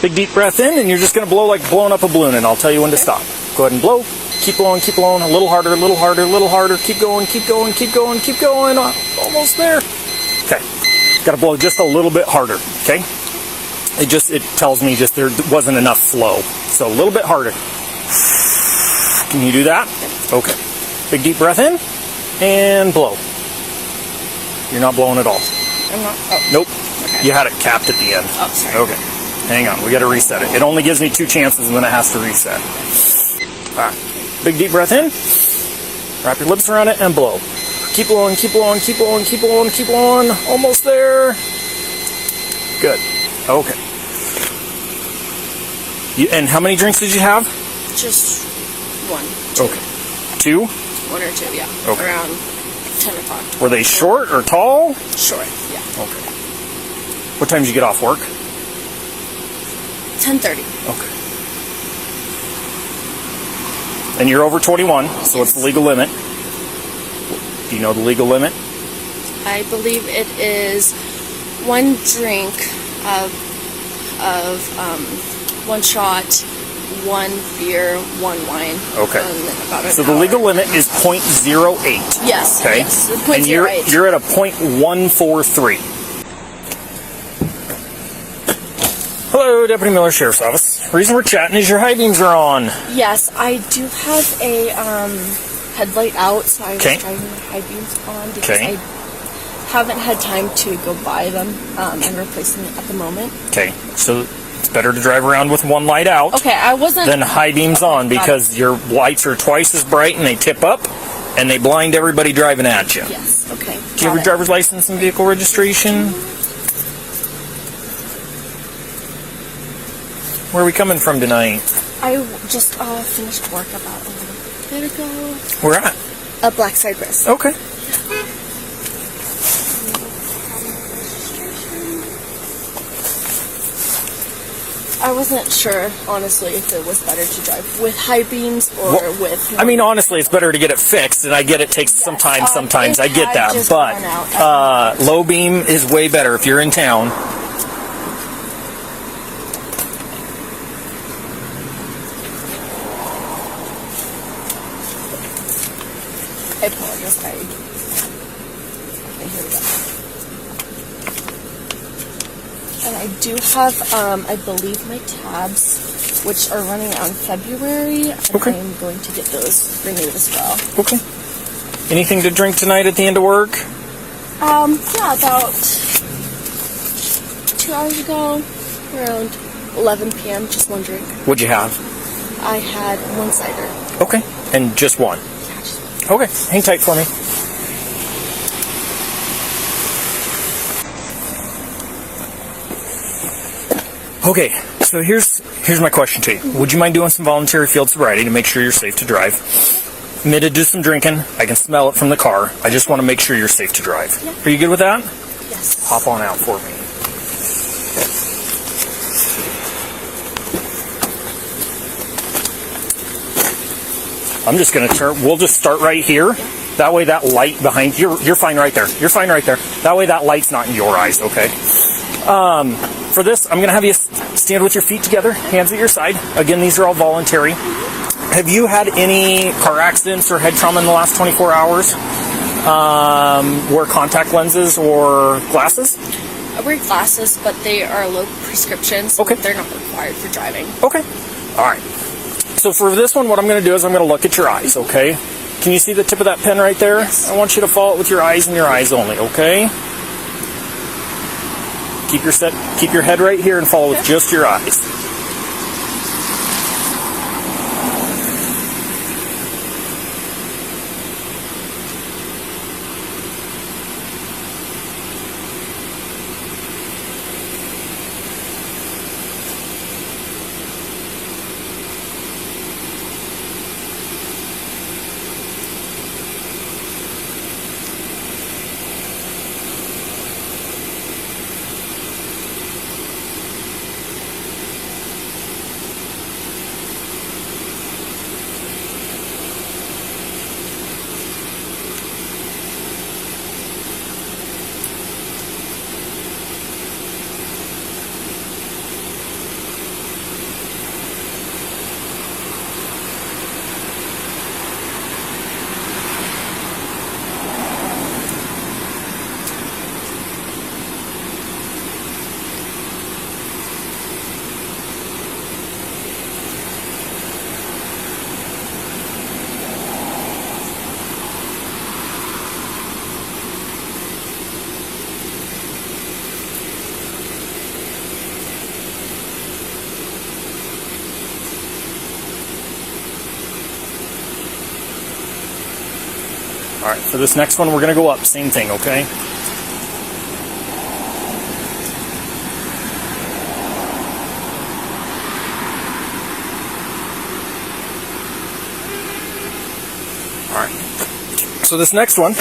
Big deep breath in, and you're just going to blow like blowing up a balloon, and I'll tell you when to stop. Go ahead and blow. Keep blowing, a little harder, a little harder, a little harder. Keep going, keep going, keep going, keep going. Almost there. Okay. Got to blow just a little bit harder, okay? It tells me just there wasn't enough flow. So a little bit harder. Can you do that? Okay. Big deep breath in, and blow. You're not blowing at all. I'm not. Oh. Nope. Okay. You had it capped at the end. Oh, sorry. Okay. Hang on. We got to reset it. It only gives me 2 chances, and then it has to reset. All right. Big deep breath in. Wrap your lips around it and blow. Keep blowing, keep blowing, keep blowing, keep blowing, keep blowing. Almost there. Good. Okay. And how many drinks did you have? Just 1. 2. Okay. 2? 1 or 2, yeah. Okay. Around 10 o'clock. Were they short or tall? Short, yeah. Okay. What time did you get off work? 10:30. Okay. And you're over 21, so what's the legal limit? Do you know the legal limit? I believe it is 1 drink of 1 shot, 1 beer, 1 wine. Okay. About an So the hour. legal limit is 0.08. Yes. Okay. Yes. And you're at a 0.143. Hello, Deputy Miller Sheriff's Office. The reason we're chatting is your high beams are on. Yes, I do have a headlight out, so I was Okay. driving my high beams on because Okay. I haven't had time to go buy them and replace them at the moment. Okay. So it's better to drive around with 1 light out Okay, I wasn't. than high beams on, got because your lights are twice as bright and they tip up and they blind everybody driving at you. Yes. Okay. Do you have your driver's license and vehicle registration? Where are we coming from tonight? I just finished work about a little bit ago. Where at? A Black Cypress. Okay. I wasn't sure, honestly, if it was better to drive with high beams or with... I mean, honestly, it's better to get it fixed, and I get it takes some time sometimes. I get that. just But run out. low beam is way better if you're in town. I apologize. Okay, here we go. And I do have, I believe, my tabs, which are running out in February. And Okay. I'm going to get those renewed as well. Okay. Anything to drink tonight at the end of work? Yeah, about 2 hours ago, around 11 p.m., just 1 drink. What'd you have? I had 1 cider. Okay. And just 1? Yeah, just 1. Okay. Hang tight for me. Okay, so here's my question to you. Would you mind doing some voluntary field sobriety to make sure you're safe to drive? Admitted to some drinking. I can smell it from the car. I just want to make sure you're safe to drive. Yeah. Are you good with that? Yes. Hop on out for me. I'm just going to turn. We'll just start right here. That way that light behind you, you're fine right there. You're fine right there. That way that light's not in your eyes, okay? For this, I'm going to have you stand with your feet together, hands at your side. Again, these are all voluntary. Have you had any car accidents or head trauma in the last 24 hours? Wear contact lenses or glasses? I wear glasses, but they are low prescription, so Okay. they're not required for driving. Okay. All right. So for this one, what I'm going to do is I'm going to look at your eyes, okay? Can you see the tip of that pen right there? Yes. I want you to follow it with your eyes and your eyes only, okay? Keep your head right here and follow with just your eyes. All right, for this next one, we're going to go up. Same thing, okay? All right. So this next one,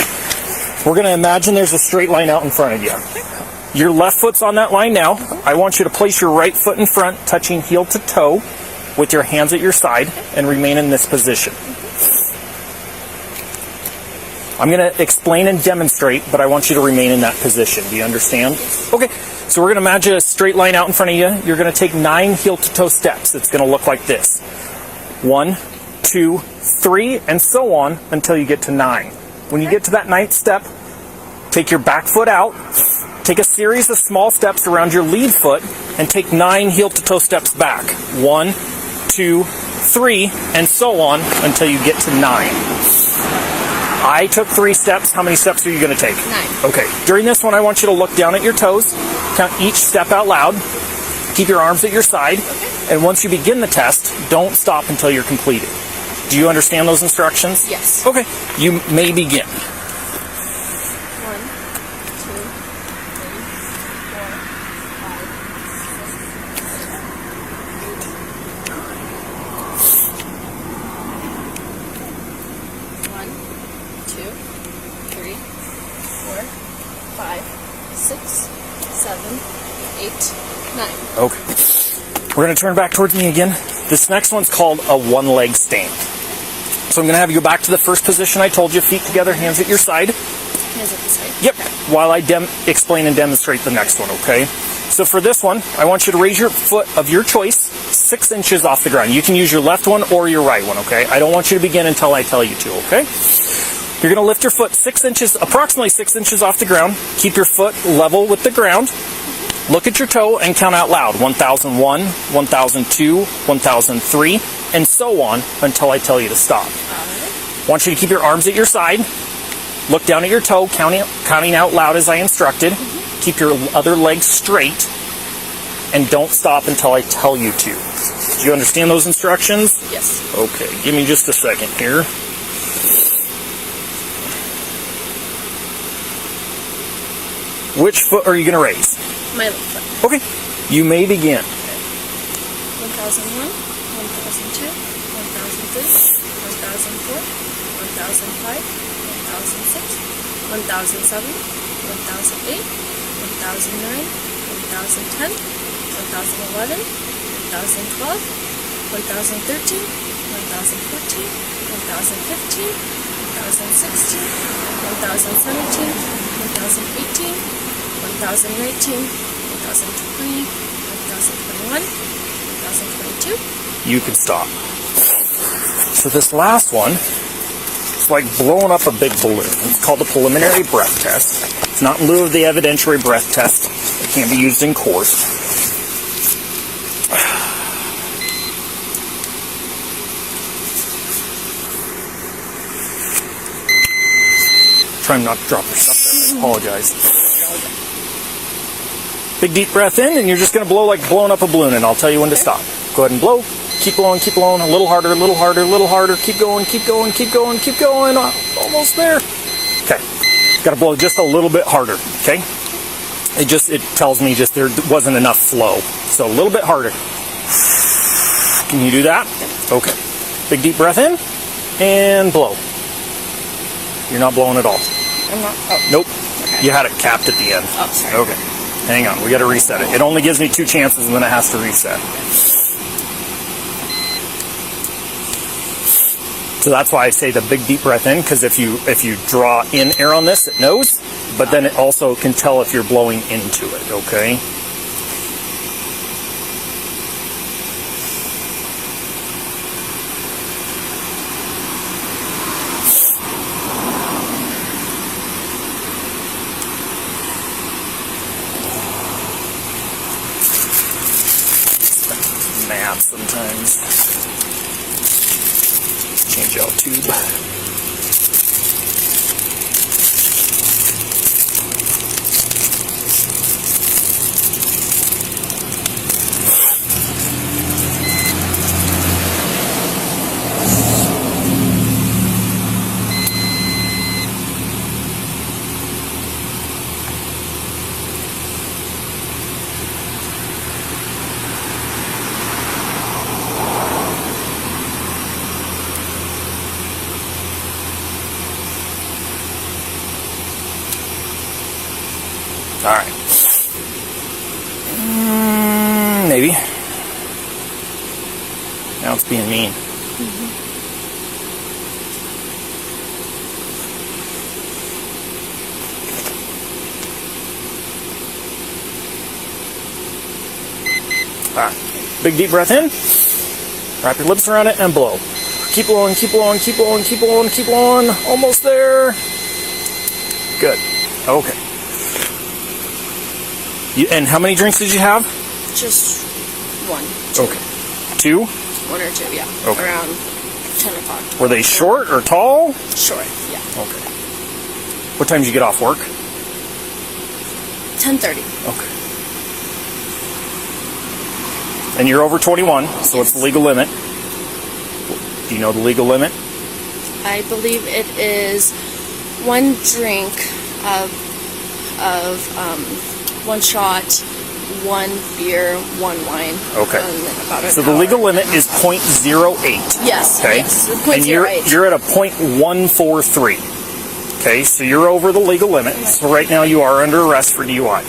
we're going to imagine there's a straight line out in front of you. Your left foot's on that line now. I want you to place your right foot in front, touching heel to toe, with your hands at your side, and remain in this position. I'm going to explain and demonstrate, but I want you to remain in that position. Do you understand? Okay, so we're going to imagine a straight line out in front of you. You're going to take 9 heel to toe steps. It's going to look like this. 1, 2, 3, and so on until you get to 9. When you get to that 9th step, take your back foot out, take a series of small steps around your lead foot, and take 9 heel to toe steps back. 1, 2, 3, and so on until you get to 9. I took 3 steps. How many steps are you going to take? 9. Okay. During this one, I want you to look down at your toes, count each step out loud, keep your arms at your side, and once you begin the test, don't stop until you're completed. Do you understand those instructions? Yes. Okay. You may begin. 1, 2, 3, 4, 5, 6, 7, 8, 9. Okay. We're going to turn back towards me again. This next one's called a one-leg stand. So I'm going to have you go back to the first position I told you, feet together, hands at your side. Hands at the side. Yep, while I explain and demonstrate the next one, okay? So for this one, I want you to raise your foot of your choice 6 inches off the ground. You can use your left one or your right one, okay? I don't want you to begin until I tell you to, okay? You're going to lift your foot 6 inches, approximately 6 inches off the ground. Keep your foot level with the ground. Look at your toe and count out loud. 1001, 1002, 1003, and so on until I tell you to stop. I want you to keep your arms at your side. Look down at your toe, counting out loud as I instructed. Keep your other leg straight, and don't stop until I tell you to. Do you understand those instructions? Yes. Okay, give me just a second here. Which foot are you going to raise? My left foot. Okay, you may begin. 1001, 1002, 1003, 1004, 1005, 1006, 1007, 1008, 1009, 1010, 1011, 1012, 1013, 1014, 1015, 1016, 1017, 1018, 1019, 2020, 2021, 2022. You can stop. So this last one, it's like blowing up a big balloon. It's called a preliminary breath test. It's not in lieu of the evidentiary breath test. It can't be used in court. Try not to drop your stuff there. I apologize. Big deep breath in, and you're just going to blow like blowing up a balloon, and I'll tell you when to stop. Go ahead and blow. Keep blowing, a little harder, a little harder, a little harder. Keep going, keep going, keep going, keep going. Almost there. Okay. Got to blow just a little bit harder, okay? It tells me just there wasn't enough flow. So a little bit harder. Can you do that? Okay. Big deep breath in, and blow. You're not blowing at all. I'm not. Oh. Nope. Okay. You had it capped at the end. Oh, sorry. Okay. Hang on. We got to reset it. It only gives me 2 chances, and then it has to reset. So that's why I say the big deep breath in, because if you draw in air on this, it knows, but then it also can tell if you're blowing into it, okay? Mad sometimes. Change out tube. Now it's being mean. Alright, big deep breath in. Wrap your lips around it and blow. Keep blowing, keep blowing, keep blowing, keep blowing, keep blowing. Almost there. Good. Okay. And how many drinks did you have? Just one. Okay. 2? 1 or 2, yeah. Okay. Around 10 o'clock. Were they short or tall? Short, yeah. Okay. What time did you get off work? 10:30. Okay. And you're over 21, so what's the legal limit? Do you know the legal limit? I believe it is 1 drink of 1 shot, 1 beer, 1 wine. Okay. About an So the hour. legal limit is 0.08. Yes. Okay. Yes. And you're 0.08. at a 0.143. Okay, so you're over the legal limit. So right now you are under arrest for DUI.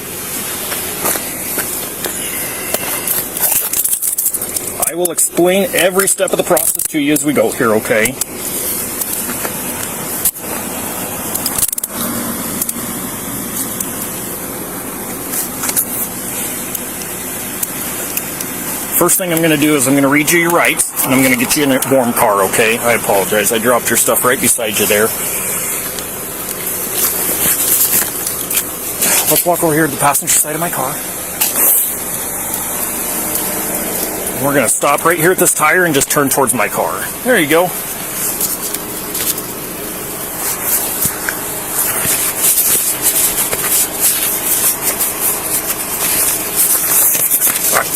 I will explain every step of the process to you as we go here, okay? First thing I'm going to do is I'm going to read you your rights, and I'm going to get you in a warm car, okay? I apologize. I dropped your stuff right beside you there. Let's walk over here to the passenger side of my car. We're going to stop right here at this tire and just turn towards my car. There you go.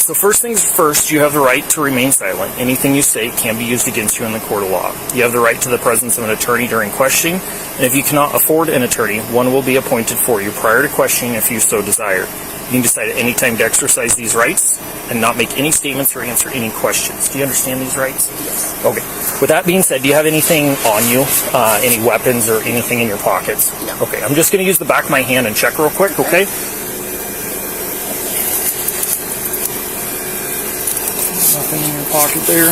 So first things first, you have the right to remain silent. Anything you say can be used against you in the court of law. You have the right to the presence of an attorney during questioning, and if you cannot afford an attorney, one will be appointed for you prior to questioning if you so desire. You can decide at any time to exercise these rights and not make any statements or answer any questions. Do you understand these rights? Yes. Okay. With that being said, do you have anything on you? Any weapons or anything in your pockets? No. Okay, I'm just going to use the back of my hand and check real quick, okay? Nothing in your pocket there.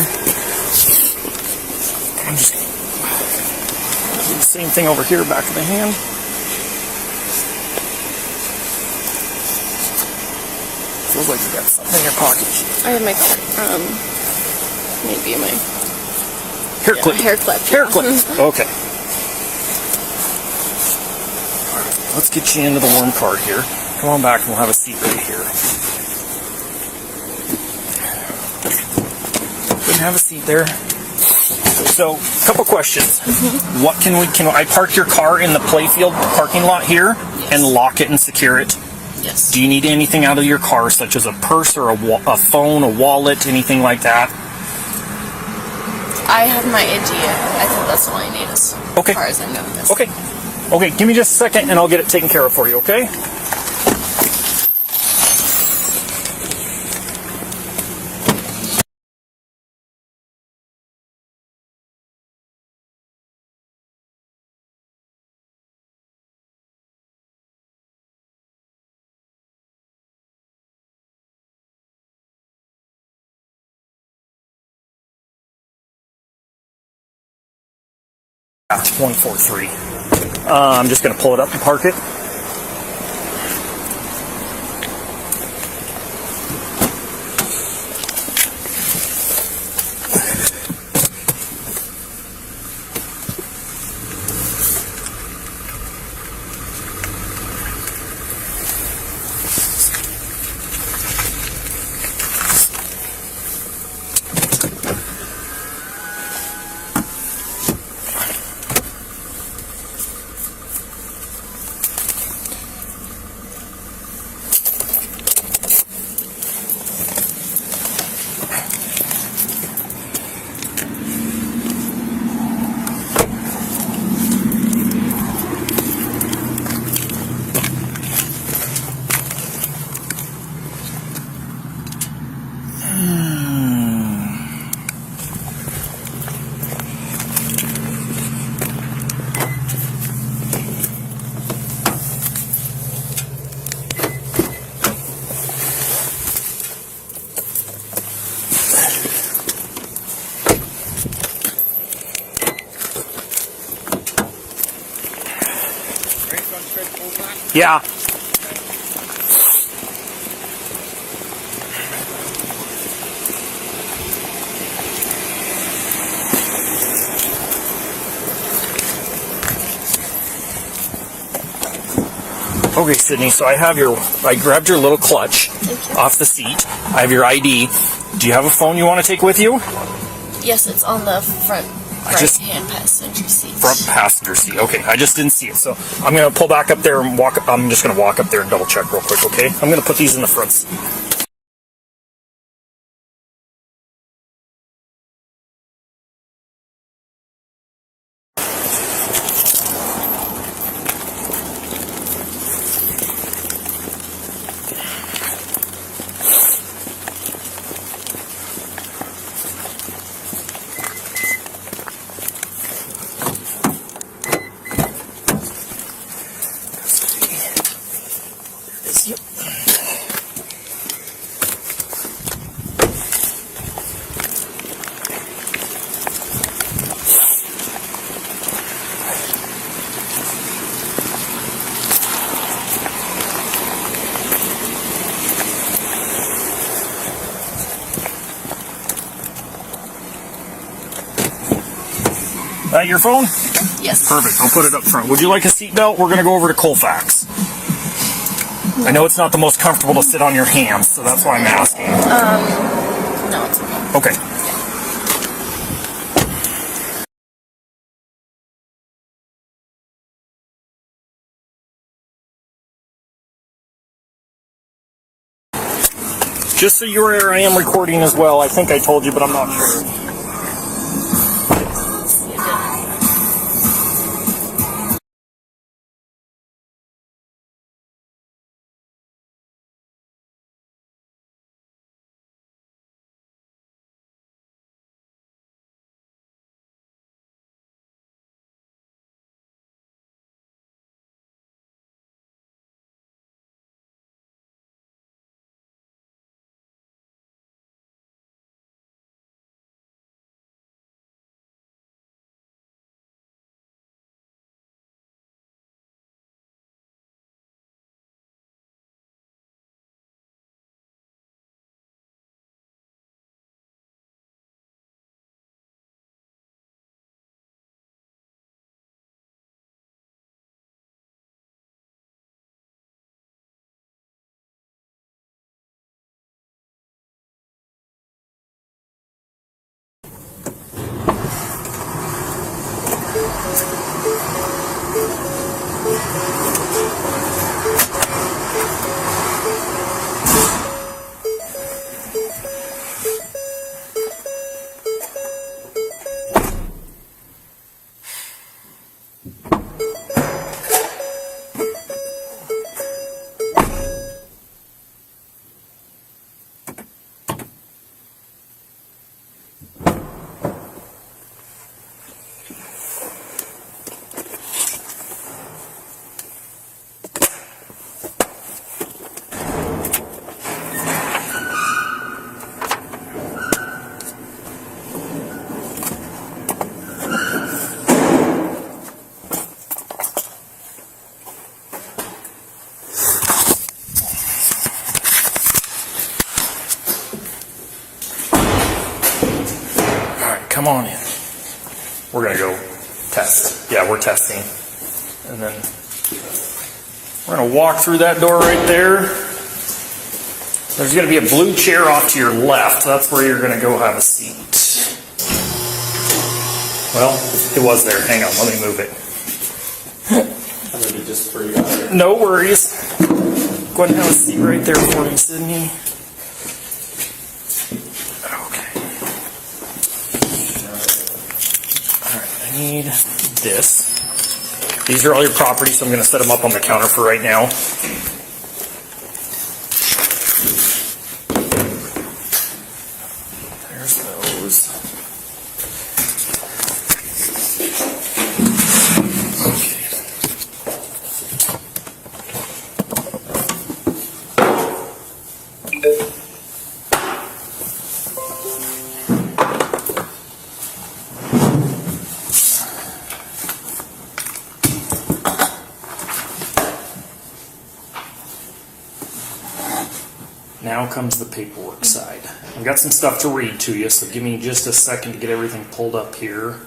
I'm just going to do the same thing over here, back of the hand. Feels like you got something in your pocket. I have my maybe my Hair clip. hair clip. Hair clip. Okay. Alright, let's get you into the warm car here. Come on back and we'll have a seat right here. Couldn't have a seat there. So, a couple questions. What can I park your car in the playfield parking lot here and lock it and secure it? Yes. Do you need anything out of your car, such as a purse or a phone, a wallet, anything like that? I have my ID. I think that's all I need as Okay. far as I know this. Okay. Okay, give me just a second and I'll get it taken care of for you, okay? Yeah, 143. I'm just going to pull it up and park it. Yeah. Okay, Sydney, so I grabbed your little clutch off the seat. I have your ID. Do you have a phone you want to take with you? Yes, it's on the front right-hand passenger seat. Front passenger seat. Okay, I just didn't see it. So I'm going to pull back up there and I'm just going to walk up there and double check real quick, okay? I'm going to put these in the front seat. That your phone? Yes. Perfect. I'll put it up front. Would you like a seatbelt? We're going to go over to Colfax. I know it's not the most comfortable to sit on your hands, so that's why I'm asking. No, it's okay. Okay. Just so you're aware, I am recording as well. I think I told you, but I'm not sure. Come on in. We're going to go test. Yeah, we're testing. And then we're going to walk through that door right there. There's going to be a blue chair off to your left. That's where you're going to go have a seat. Well, it was there. Hang on, let me move it. Maybe just for you guys. No worries. Go ahead and have a seat right there for me, Sydney. I need this. These are all your properties, so I'm going to set them up on the counter for right now. There's those. now comes the paperwork side. I've got some stuff to read to you, so give me just a second to get everything pulled up here.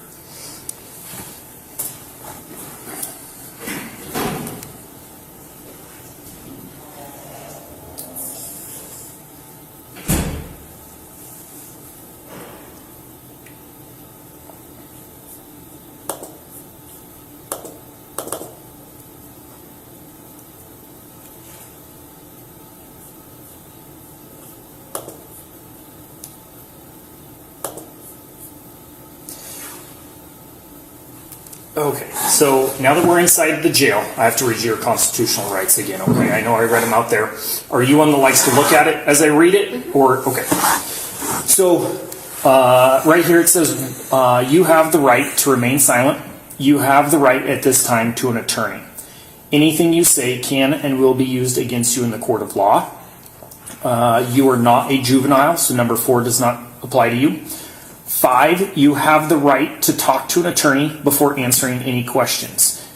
Okay, so now that we're inside the jail, I have to read your constitutional rights again, okay? I know I read them out there. Are you one that likes to look at it as I read it? Or, okay. So, right here it says, you have the right to remain silent. You have the right at this time to an attorney. Anything you say can and will be used against you in the court of law. You are not a juvenile, so number 4 does not apply to you. 5, you have the right to talk to an attorney before answering any questions.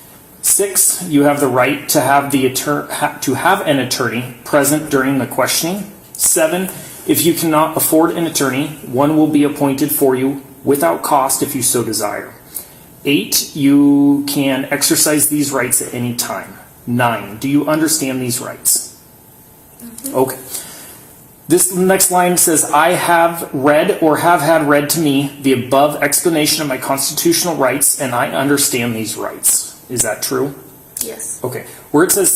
6, you have the right to have an attorney present during the questioning. 7, if you cannot afford an attorney, one will be appointed for you without cost if you so desire. 8, you can exercise these rights at any time. 9, do you understand these rights? Okay. This next line says, I have read or have had read to me the above explanation of my constitutional rights, and I understand these rights. Is that true? Yes. Okay. Where it says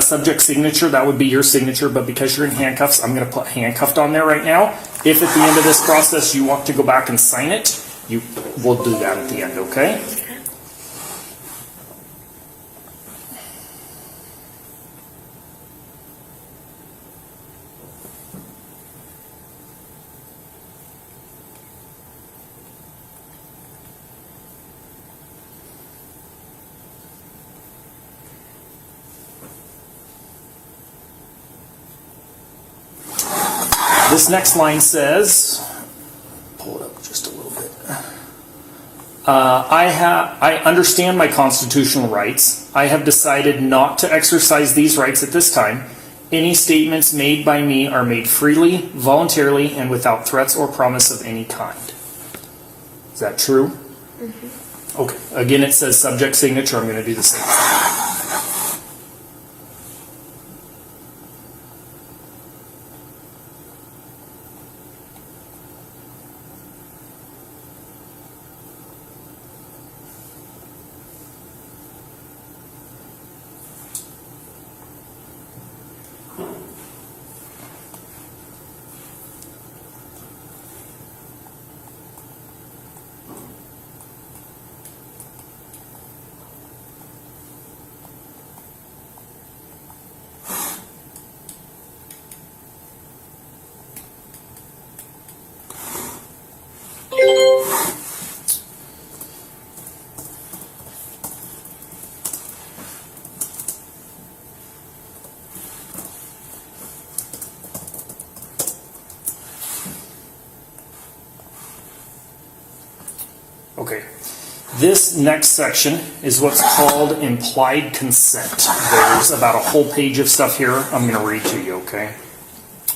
subject signature, that would be your signature, but because you're in handcuffs, I'm going to put handcuffed on there right now. If at the end of this process you want to go back and sign it, we'll do that at the end, okay? This next line says, pull it up just a little bit. I understand my constitutional rights. I have decided not to exercise these rights at this time. Any statements made by me are made freely, voluntarily, and without threats or promise of any kind. Is that true? Mm-hmm. Okay. Again, it says subject signature. I'm going to do the same thing. Okay, this next section is what's called implied consent. There's about a whole page of stuff here I'm going to read to you, okay?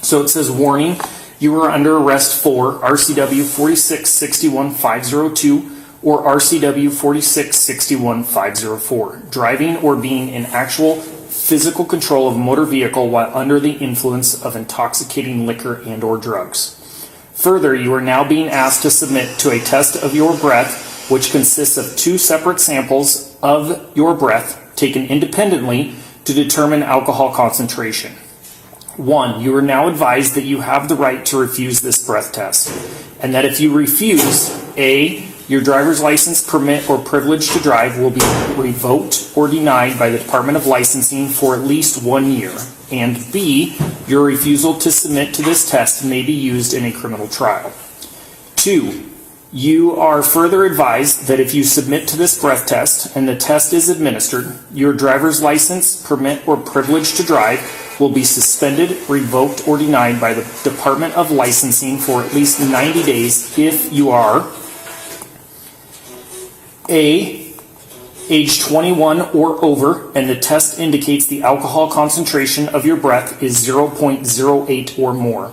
So it says, warning, you are under arrest for RCW 4661-502 or RCW 4661-504, driving or being in actual physical control of a motor vehicle while under the influence of intoxicating liquor and or drugs. Further, you are now being asked to submit to a test of your breath, which consists of 2 separate samples of your breath taken independently to determine alcohol concentration. 1, you are now advised that you have the right to refuse this breath test, and that if you refuse, A, your driver's license, permit, or privilege to drive will be revoked or denied by the Department of Licensing for at least 1 year, and B, your refusal to submit to this test may be used in a criminal trial. 2, you are further advised that if you submit to this breath test and the test is administered, your driver's license, permit, or privilege to drive will be suspended, revoked, or denied by the Department of Licensing for at least 90 days if you are A, age 21 or over, and the test indicates the alcohol concentration of your breath is 0.08 or more,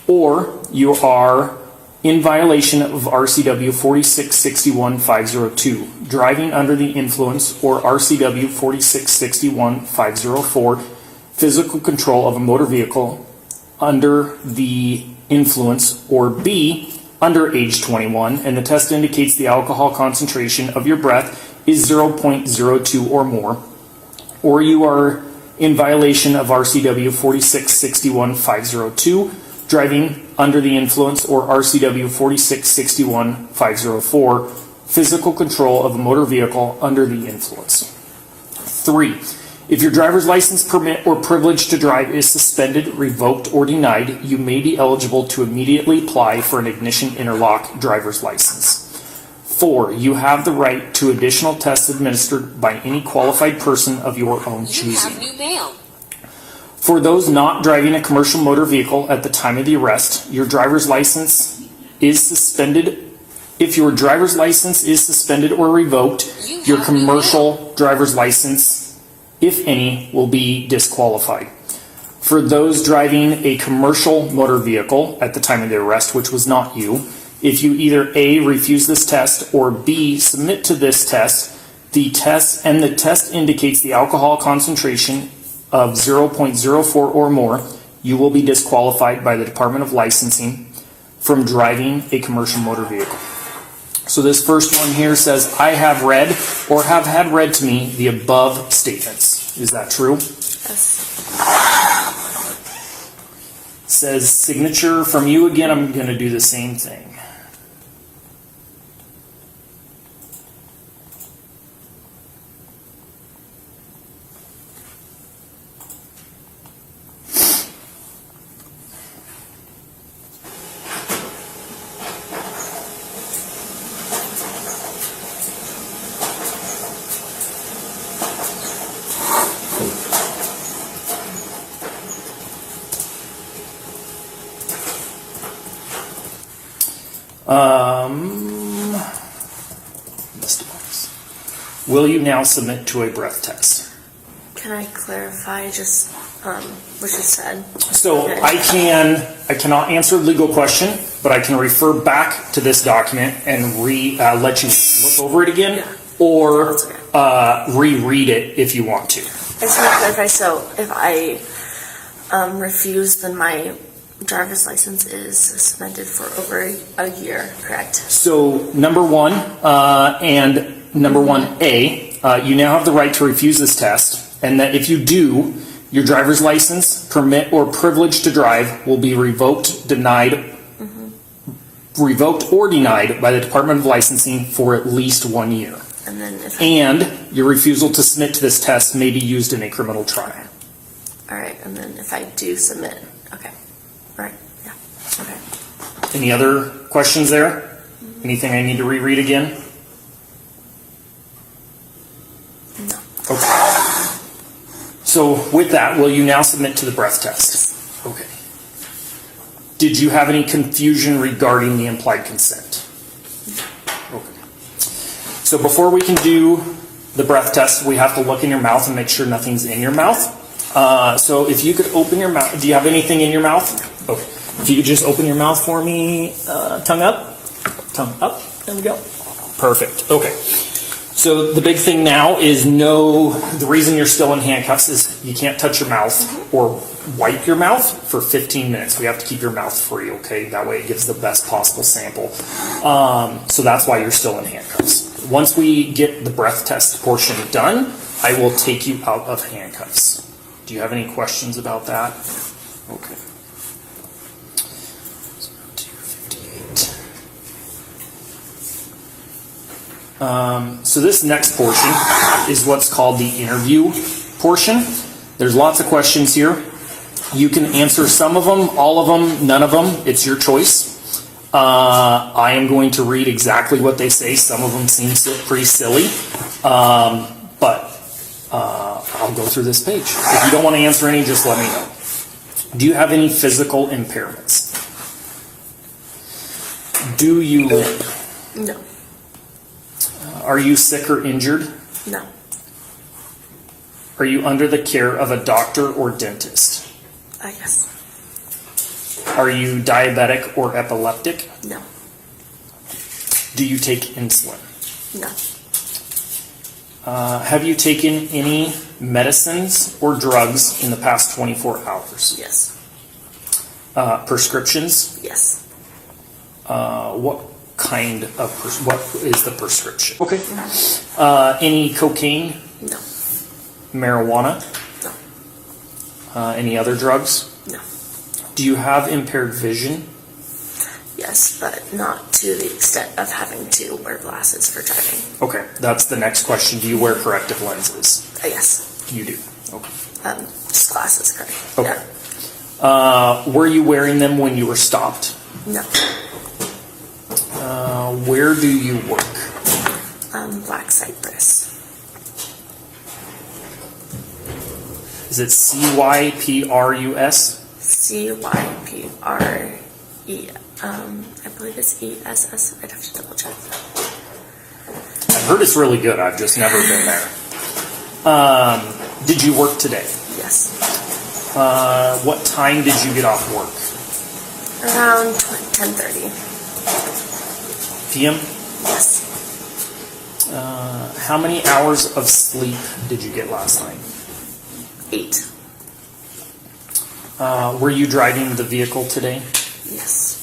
or you are in violation of RCW 4661-502, driving under the influence, or RCW 4661-504, physical control of a motor vehicle under the influence, or B, under age 21, and the test indicates the alcohol concentration of your breath is 0.02 or more, or you are in violation of RCW 4661-502, driving under the influence, or RCW 4661-504, physical control of a motor vehicle under the influence. 3. If your driver's license, permit, or privilege to drive is suspended, revoked, or denied, you may be eligible to immediately apply for an ignition interlock driver's license. 4. You have the right to additional tests administered by any qualified person of your own choosing. You have new mail. For those not driving a commercial motor vehicle at the time of the arrest, your driver's license is suspended. If your driver's license is suspended or revoked, your commercial driver's license, if any, will be disqualified. For those driving a commercial motor vehicle at the time of the arrest, which was not you, if you either A, refuse this test, or B, submit to this test, the test indicates the alcohol concentration of 0.04 or more, you will be disqualified by the Department of Licensing from driving a commercial motor vehicle. So this first one here says, I have read or have had read to me the above statements. Is that true? Yes. Says signature from you again. I'm going to do the same thing. Will you now submit to a breath test? Can I clarify just what you said? So Okay. I cannot answer a legal question, but I can refer back to this document and let you look over it again, Yeah. or That's okay. reread it if you want to. I just want to clarify, so if I refuse, then my driver's license is suspended for over a year, correct? So number one, and number 1A, you now have the right to refuse this test, and that if you do, your driver's license, permit, or privilege to drive will be revoked, revoked or denied by the Department of Licensing for at least 1 year. And then if And your refusal to submit to this test may be used in a criminal trial. all right, and then if I do submit, okay, all right, yeah, okay. Any other questions there? Anything I need to reread again? No. Okay. So with that, will you now submit to the breath test? Okay. Did you have any confusion regarding the implied consent? Okay. So before we can do the breath test, we have to look in your mouth and make sure nothing's in your mouth. So if you could open your mouth, do you have anything in your mouth? Okay. If you could just open your mouth for me, tongue up, there we go. Perfect, okay. So the big thing now is the reason you're still in handcuffs is you can't touch your mouth or wipe your mouth for 15 minutes. We have to keep your mouth free, okay? That way it gives the best possible sample. So that's why you're still in handcuffs. Once we get the breath test portion done, I will take you out of handcuffs. Do you have any questions about that? Okay. So this next portion is what's called the interview portion. There's lots of questions here. You can answer some of them, all of them, none of them. It's your choice. I am going to read exactly what they say. Some of them seem pretty silly, but I'll go through this page. If you don't want to answer any, just let me know. Do you have any physical impairments? Do you limp? No, Are you sick or injured? No. Are you under the care of a doctor or dentist? Yes. Are you diabetic or epileptic? No. Do you take insulin? No. Have you taken any medicines or drugs in the past 24 hours? Yes. Prescriptions? Yes. What kind of, what is the prescription? Okay. Any cocaine? No. Marijuana? No. Any other drugs? No. Do you have impaired vision? Yes, but not to the extent of having to wear glasses for driving. Okay, that's the next question. Do you wear corrective lenses? Yes. You do. Okay. Just glasses, correct. Okay. Were you wearing them when you were stopped? No. Where do you work? Black Cypress. Is it CYPRUS? CYPRE. I believe it's ESS. I'd have to double check. I've heard it's really good. I've just never been there. Did you work today? Yes. What time did you get off work? Around 10:30. PM? Yes. How many hours of sleep did you get last night? 8. Were you driving the vehicle today? Yes.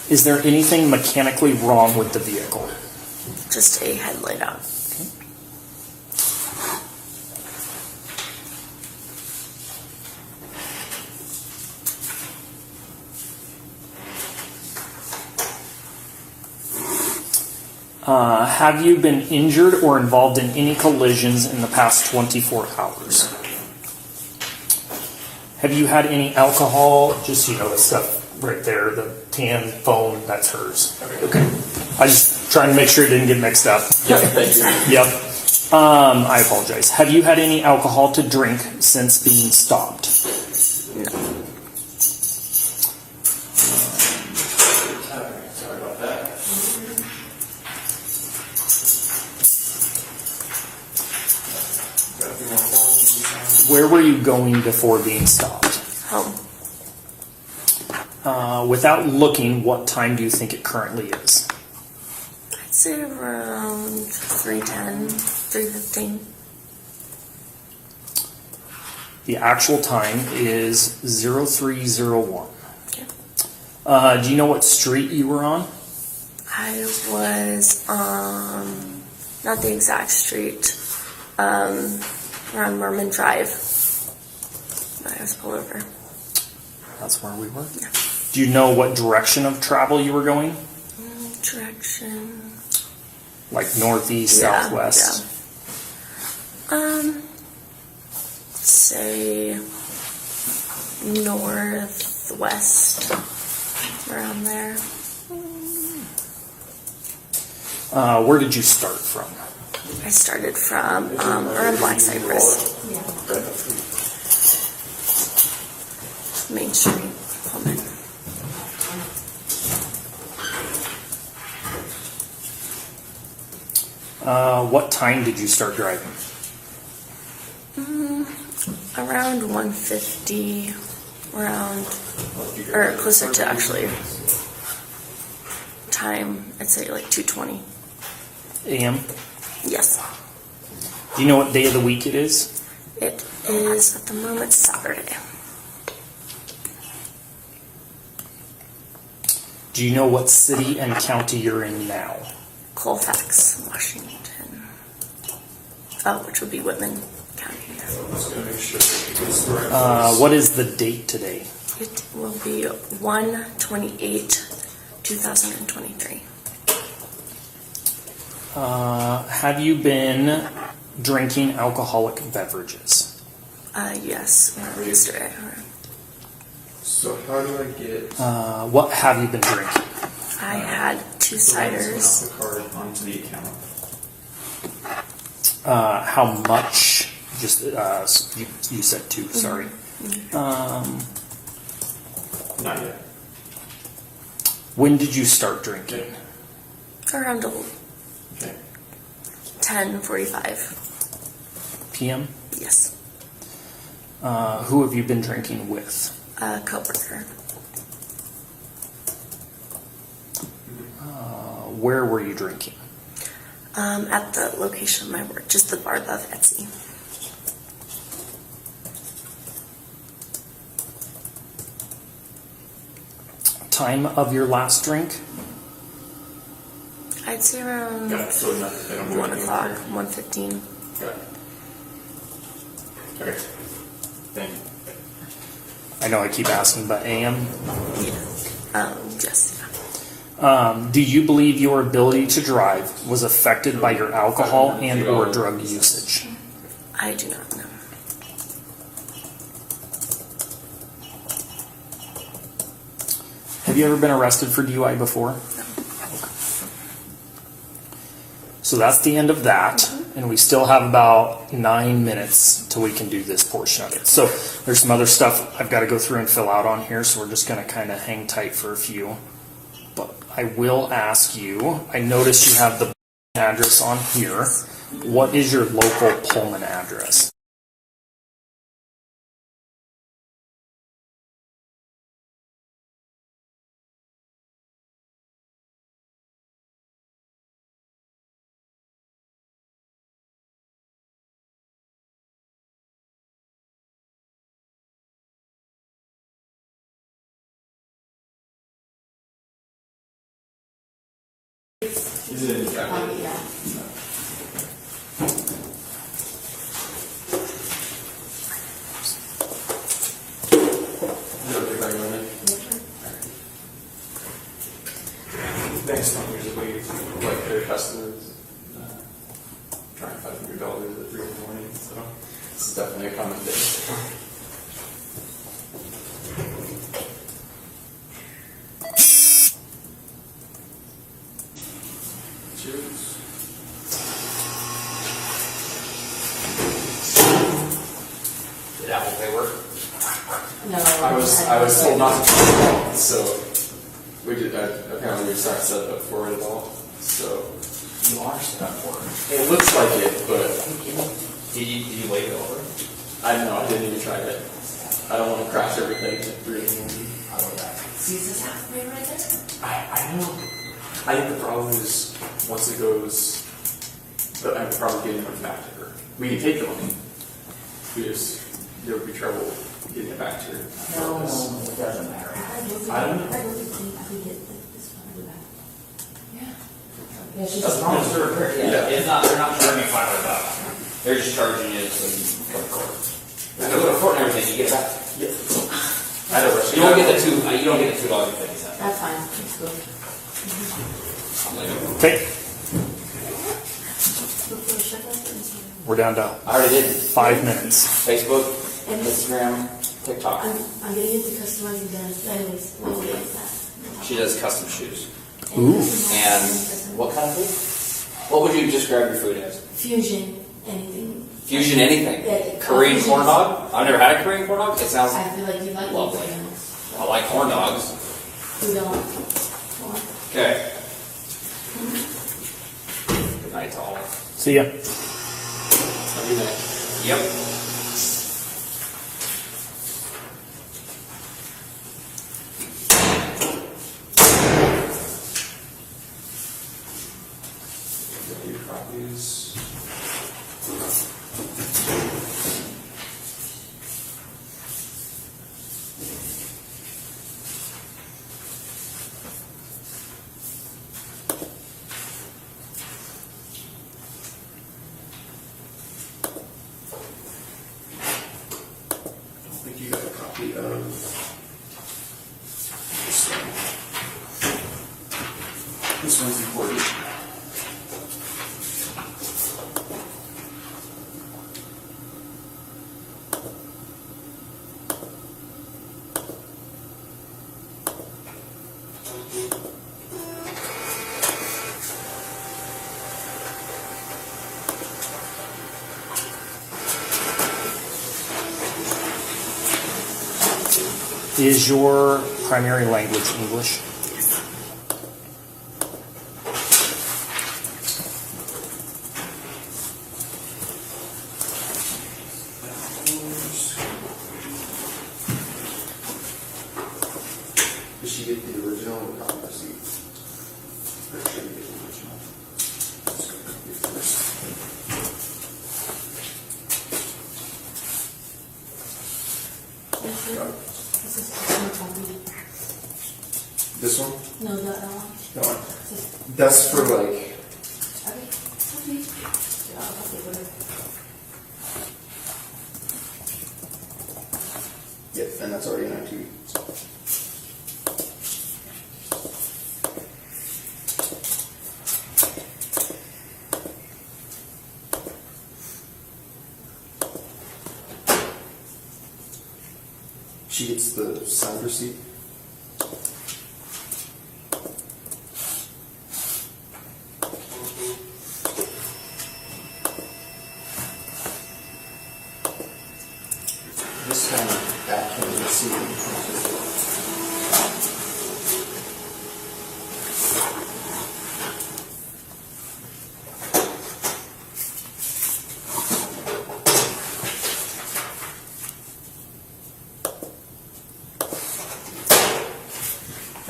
Is there anything mechanically wrong with the vehicle? Just a headlight out. Have you been injured or involved in any collisions in the past 24 hours? Have you had any alcohol? Just so you know, the stuff right there, the tan phone, that's hers. Okay. I just trying to make sure it didn't get mixed up. Yeah, thank you. Yep. I apologize. Have you had any alcohol to drink since being stopped? No. Sorry about that. Got a few more forms. Where were you going before being stopped? Home. Without looking, what time do you think it currently is? I'd say around 3:10, 3:15. The actual time is 0301. Okay. Do you know what street you were on? I was on, not the exact street, around Merman Drive. I was pulled over. That's where we were. Yeah. Do you know what direction of travel you were going? Direction. Like northeast, southwest? Say northwest, around there. Where did you start from? I started from around Black Cypress, Main Street, Pullman. What time did you start driving? Around 1:50, or closer to actually time, I'd say like 2:20. AM? Yes. Do you know what day of the week it is? It is at the moment Saturday. Do you know what city and county you're in now? Colfax, Washington. Oh, which would be Whitman County. Just gonna make sure it's correct. What is the date today? It will be 1/28/2023. Have you been drinking alcoholic beverages? Yes, yesterday. So how do I get What have you been drinking? I had 2 ciders. off the card onto the account? How much? Just you said 2. Sorry. Not yet. When did you start drinking? Around Okay. 10:45. p.m.? Yes. Who have you been drinking with? A coworker. Where were you drinking? At the location of my work, just the bar above Etsy. Time of your last drink? I'd say around Got it. So they don't do 1 anything o'clock, here. 1:15. Got it. Okay. Thank you. I know I keep asking, but a.m.? Yes. Do you believe your ability to drive was affected by your alcohol and or drug usage? I do not know. Have you ever been arrested for DUI before? So that's the end of that, and we still have about 9 minutes till we can do this portion of it. So there's some other stuff I've got to go through and fill out on here, so we're just going to kind of hang tight for a few. But I will ask you, I noticed you have the address on here. What is your local Pullman address? Is it in the jacket? Yeah. Is it okay if I go in it? Banks don't usually like their customers trying $500 at 3 in the morning, so this is definitely a common thing. Cheers. Did Apple Pay work? No. I was told not to turn it on, so we did. Apparently, we started set up for it all. So You are set up for it. it looks like it, but Did you wait it over? I don't know. I didn't even try it. I don't want to crash everything at 3 in the morning. I love that. See this halfway right there? I know. I think the problem is once it goes, but I'm probably getting it back to her. We can take the money. There would be trouble getting it back to her. No, it doesn't matter. I don't know. Yeah, she's That's wrong. Yeah. It's not. They're not charging $500. They're just charging you so you can go to court. If you go to court and everything, you get it back. I don't rush. You don't get the two. You don't get the $2.50. That's fine. That's good. Okay, we're down to I already did 5 minutes. Facebook, Instagram, TikTok. I'm gonna get the customizing done. Anyways, we'll get that. She does custom shoes. Ooh. And what kind of food? What would you describe your food as? Fusion, anything. Fusion anything. Yeah, Korean fusion. corn dog? I've never had a Korean corn dog. It sounds I feel like you like lovely. these. I like corn dogs. We don't. Okay. Good night to all. See ya. Yep. Copies. I don't think you got a copy of this one. This one's important. Is your primary language English? Did she get the original or copy receipt? Or should we get the original? Let's go copy first. This is the copy. This one? No, that one. That one. This- That's for like, Okay. Okay. Yeah, I'll copy whatever. yeah, and that's already in IT. She gets the signed receipt. This one back in the receipt.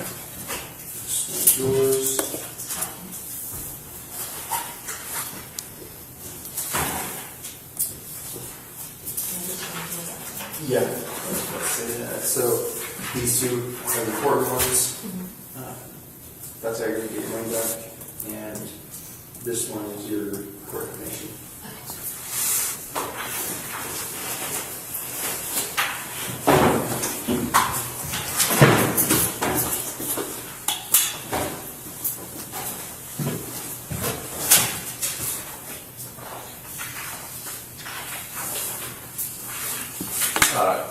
This one's yours. Yeah. So these two are the important ones. That's how you're gonna get your money back. And this one is your court information.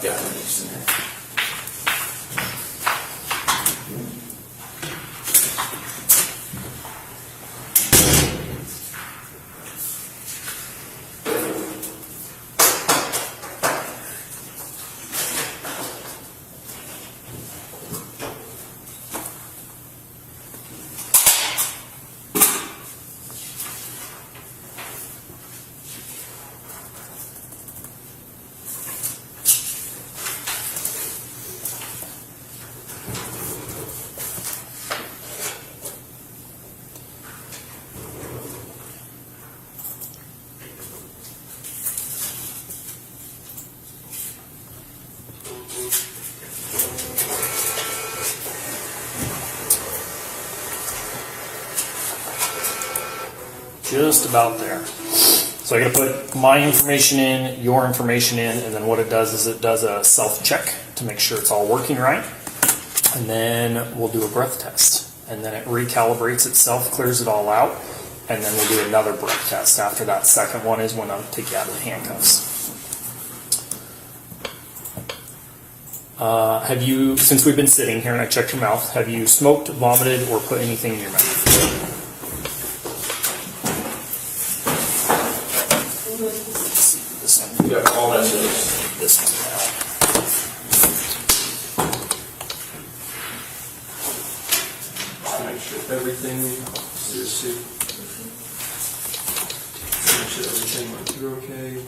Yeah, it's in there. Just about there. So I got to put my information in, your information in, and then what it does is it does a self-check to make sure it's all working right. And then we'll do a breath test. And then it recalibrates itself, clears it all out, and then we'll do another breath test. After that second one is when I'll take you out of the handcuffs. Have you, since we've been sitting here and I checked your mouth, have you smoked, vomited, or put anything in your mouth? This one. Yeah, all that shit. This one now. Just make sure everything is make sure everything went through okay.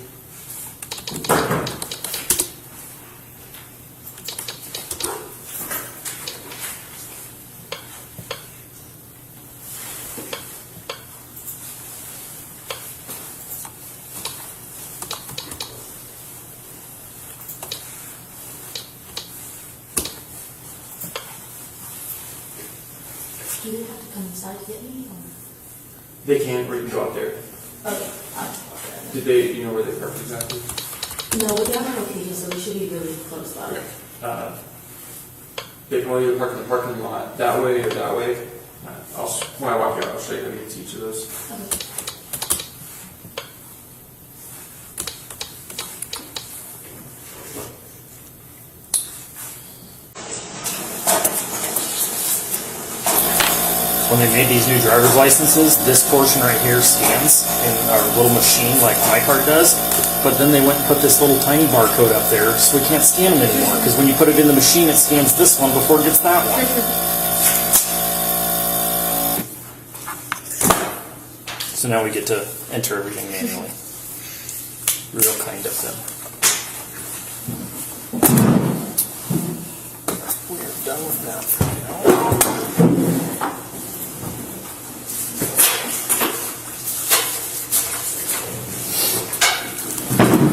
Do you have to come inside to get me, or? They can't, or you can go out there. Okay, I'll walk there. Did they, you know where they parked exactly? No, but they have a location, so we should be really close by. They can either park in the parking lot that way or that way. When I walk out, I'll show you how to get to each of those. Okay. When they made these new driver's licenses, this portion right here scans in our little machine like my card does, but then they went and put this little tiny barcode up there so we can't scan them anymore, because when you put it in the machine it scans this one before it gets that one. So now we get to enter everything manually. Real kind of them. We're done with that for now.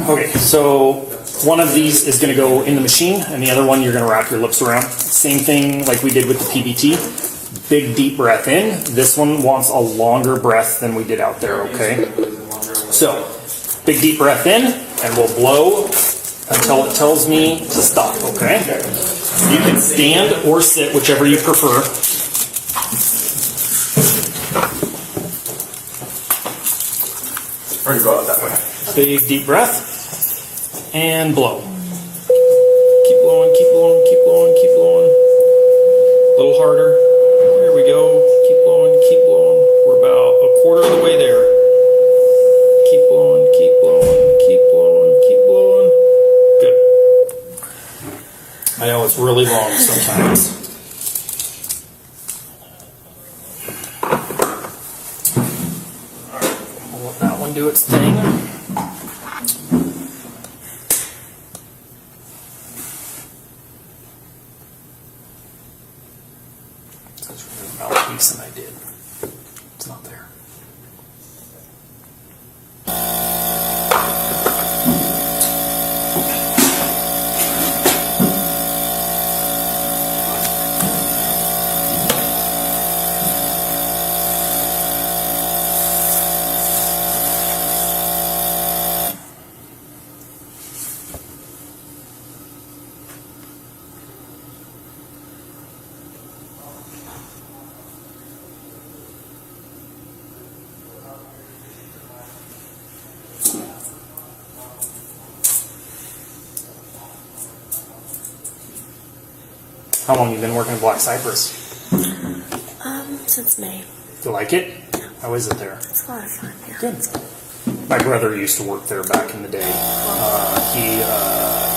Okay, so one of these is going to go in the machine, and the other one you're going to wrap your lips around. Same thing like we did with the PBT. Big deep breath in. This one wants a longer breath than we did out there, okay? So, big deep breath in, and we'll blow until it tells me to stop, okay? You can stand or sit, whichever you prefer. Or you go out that way. Big deep breath. And blow. Keep blowing, keep blowing, keep blowing, keep blowing. A little harder. There we go. Keep blowing, keep blowing. We're about a quarter of the way there. Keep blowing, keep blowing, keep blowing, keep blowing. Good. I know it's really long sometimes. We'll let that one do its thing. Mouthpiece than I did. It's not there. How long have you been working at Black Cypress? Since May. Do you like it? How is it there? It's a lot of fun, yeah. Good. My brother used to work there back in the day. He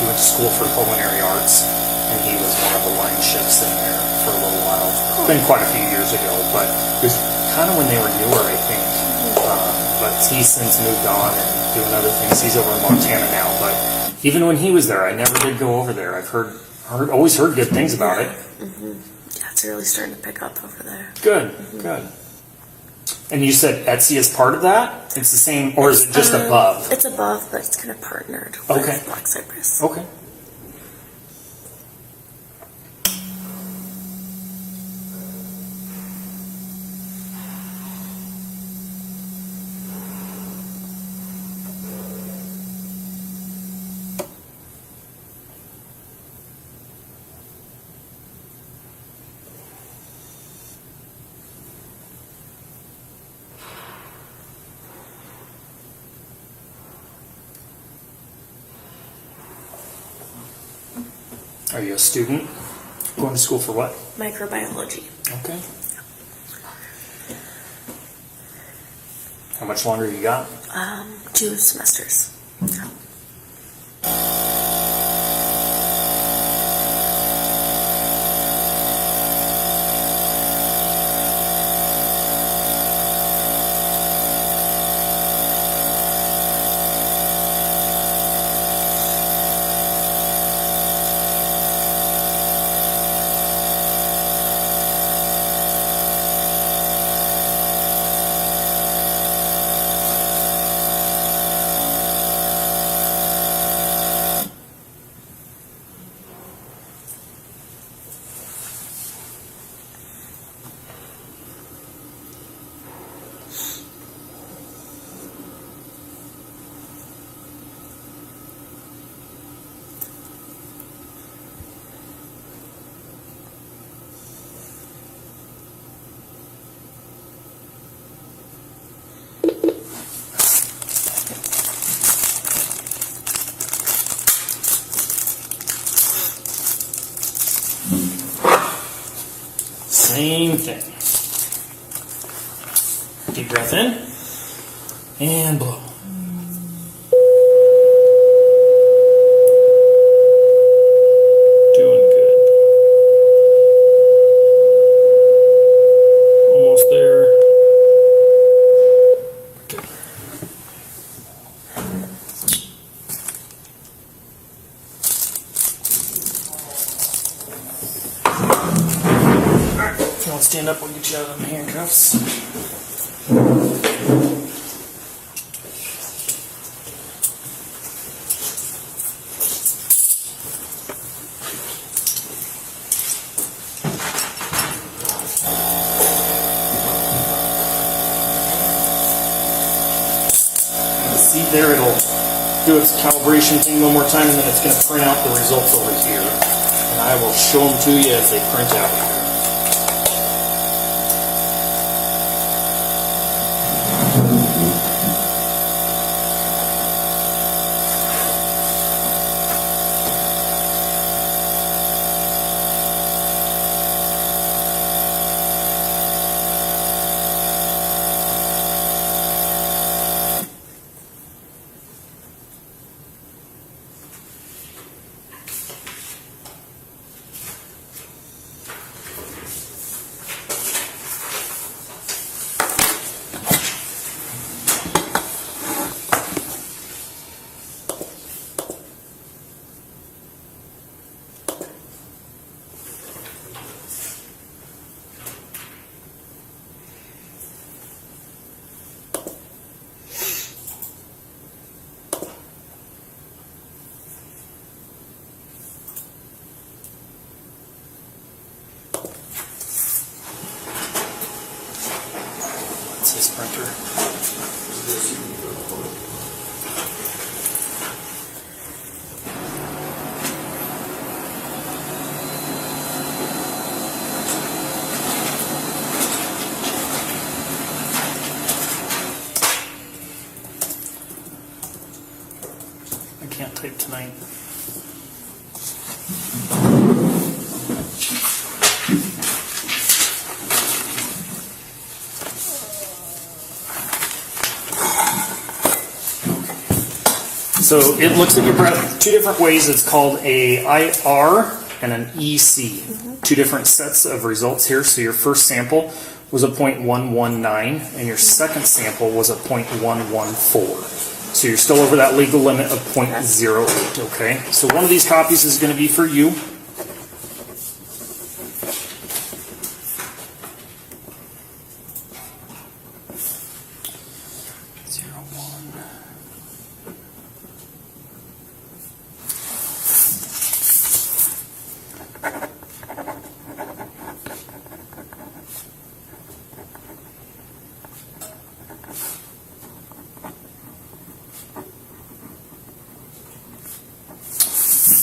went to school for culinary arts, and he was one of the line chefs in there for a little while. It's been quite a few years ago, but it was kind of when they were newer, I think. But he's since moved on and doing other things. He's over in Montana now, but even when he was there, I never did go over there. I've always heard good things about it. Yeah, it's really starting to pick up over there. Good, good. And you said Etsy is part of that? It's the same, or is it just above? It's above, but it's kind of partnered with Okay. Black Cypress. Okay. Are you a student? Going to school for what? Microbiology. Okay. How much longer you got? 2 semesters. Same thing. Deep breath in and blow. Doing good. Almost there. Good. don't stand up, we'll get you out of them handcuffs. See there, it'll do its calibration thing one more time, and then it's going to print out the results over here. And I will show them to you as they print out here. This printer. I can't type tonight. So it looks at your breath two different ways. It's called a IR and an EC. Two different sets of results here. So your first sample was a 0.119 and your second sample was a 0.114. So you're still over that legal limit of 0.08, okay? So one of these copies is going to be for you.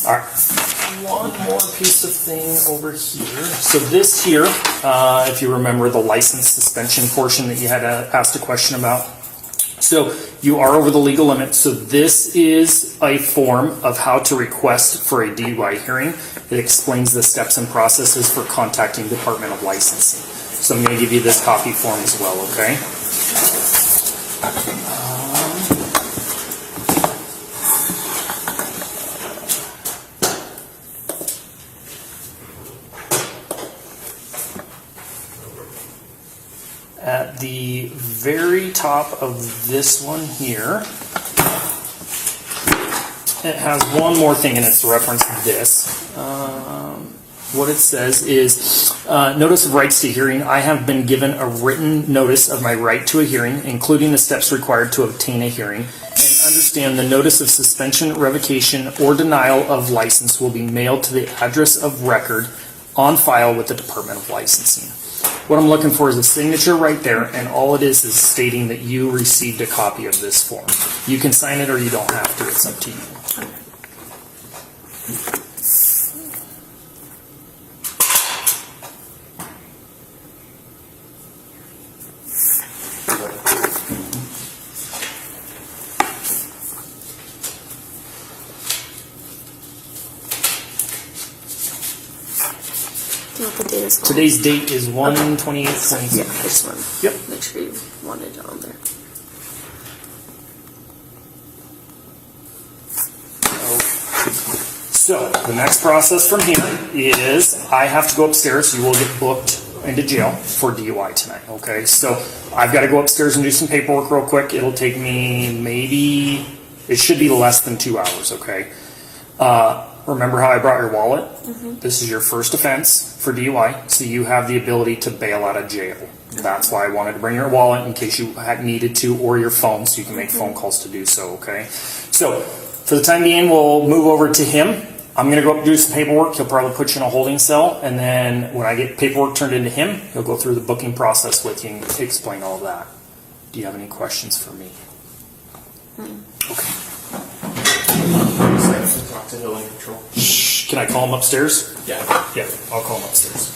All right, one more piece of thing over here. So this here, if you remember the license suspension portion that you had asked a question about. So you are over the legal limit. So this is a form of how to request for a DUI hearing. It explains the steps and processes for contacting Department of Licensing. So I'm going to give you this copy form as well, okay? At the very top of this one here, it has one more thing, and it's reference this. What it says is, notice of rights to hearing. I have been given a written notice of my right to a hearing, including the steps required to obtain a hearing, and understand the notice of suspension, revocation, or denial of license will be mailed to the address of record on file with the Department of Licensing. What I'm looking for is a signature right there, and all it is stating that you received a copy of this form. You can sign it or you don't have to. It's up to you. Do you know what the date is called? Today's date is 1/28/27. Yeah, I just want to Yep. make sure you wanted it on there. So the next process from here is I have to go upstairs. You will get booked into jail for DUI tonight. Okay, so I've got to go upstairs and do some paperwork real quick. It'll take me it should be less than 2 hours. Okay. remember how I brought your wallet? This is your first offense for DUI, so you have the ability to bail out of jail. That's why I wanted to bring your wallet in case you had needed to, or your phone, so you can make phone calls to do so, okay? So, for the time being, we'll move over to him. I'm going to go up and do some paperwork. He'll probably put you in a holding cell, and then when I get paperwork turned into him, he'll go through the booking process with you and explain all of that. Do you have any questions for me? Okay. Talk to Hill and Control. Shh, can I call him upstairs? Yeah. Yeah, I'll call him upstairs.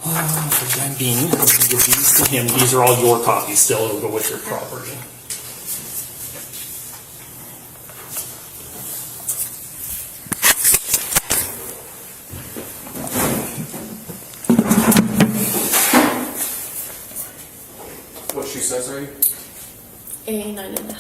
For the time being, I'm going to give these to him. These are all your copies still. It'll go with your property. What shoe size are you? A 9.5.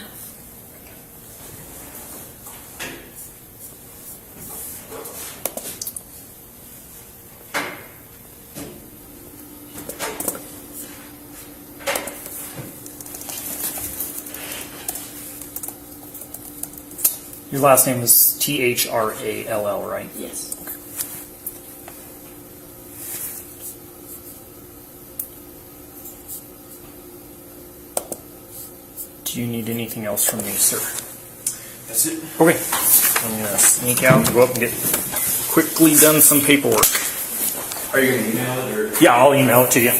Your last name is Thrall, right? Yes. Do you need anything else from me, sir? That's it. Okay. I'm going to sneak out and go up and get quickly done some paperwork. Are you going to email it or? Yeah, I'll email it to you.